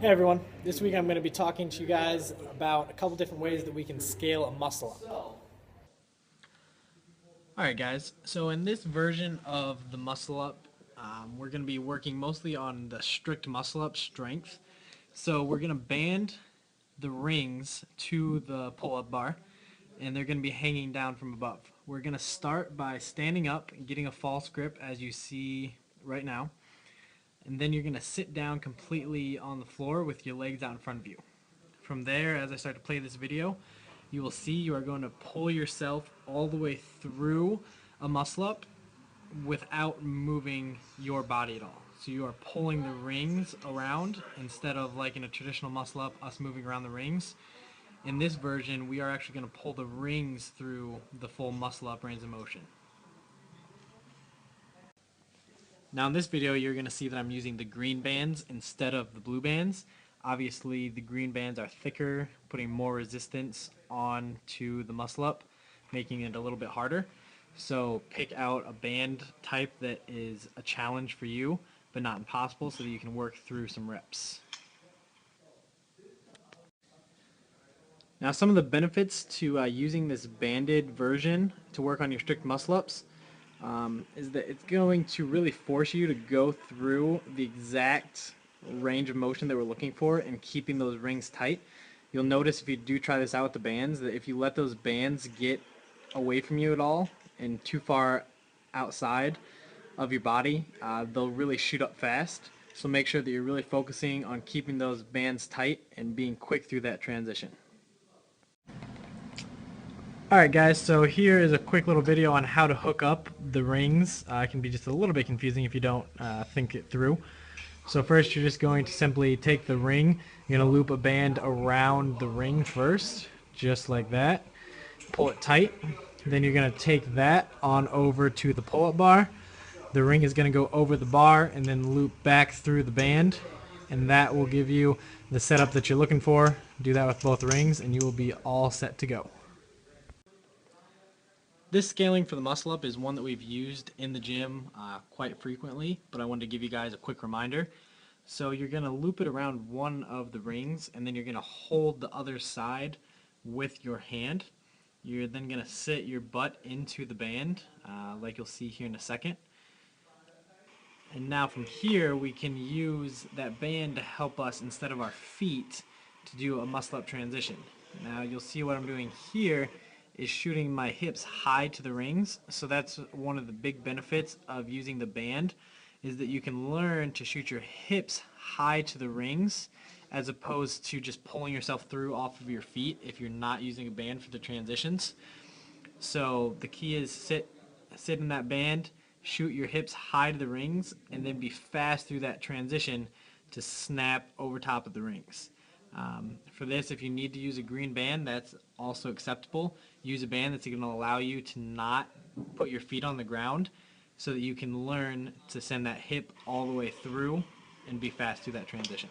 Hey everyone, this week I'm going to be talking to you guys about a couple different ways that we can scale a muscle up. Alright guys, so in this version of the muscle up, we're going to be working mostly on the strict muscle up strength. So we're going to band the rings to the pull-up bar and they're going to be hanging down from above. We're going to start by standing up and getting a false grip as you see right now. And then you're going to sit down completely on the floor with your legs out in front of you. From there, as I start to play this video, you will see you are going to pull yourself all the way through a muscle up without moving your body at all. So you are pulling the rings around instead of like in a traditional muscle up, us moving around the rings. In this version, we are actually going to pull the rings through the full muscle up range of motion. Now in this video, you're going to see that I'm using the green bands instead of the blue bands. Obviously, the green bands are thicker, putting more resistance onto the muscle up, making it a little bit harder. So pick out a band type that is a challenge for you, but not impossible, so that you can work through some reps. Now some of the benefits to using this banded version to work on your strict muscle ups is that it's going to really force you to go through the exact range of motion that we're looking for and keeping those rings tight. You'll notice if you do try this out with the bands that if you let those bands get away from you at all and too far outside of your body, they'll really shoot up fast. So make sure that you're really focusing on keeping those bands tight and being quick through that transition. Alright guys, so here is a quick little video on how to hook up the rings. It can be just a little bit confusing if you don't think it through. So first you're just going to simply take the ring, you're going to loop a band around the ring first, just like that. Pull it tight. Then you're going to take that on over to the pull-up bar. The ring is going to go over the bar and then loop back through the band. And that will give you the setup that you're looking for. Do that with both rings and you will be all set to go. This scaling for the muscle up is one that we've used in the gym quite frequently, but I wanted to give you guys a quick reminder. So you're going to loop it around one of the rings and then you're going to hold the other side with your hand. You're then going to sit your butt into the band like you'll see here in a second. And now from here we can use that band to help us instead of our feet to do a muscle up transition. Now you'll see what I'm doing here is shooting my hips high to the rings. So that's one of the big benefits of using the band is that you can learn to shoot your hips high to the rings as opposed to just pulling yourself through off of your feet if you're not using a band for the transitions. So the key is sit in that band, shoot your hips high to the rings, and then be fast through that transition to snap over top of the rings. For this, if you need to use a green band, that's also acceptable. Use a band that's going to allow you to not put your feet on the ground so that you can learn to send that hip all the way through and be fast through that transition.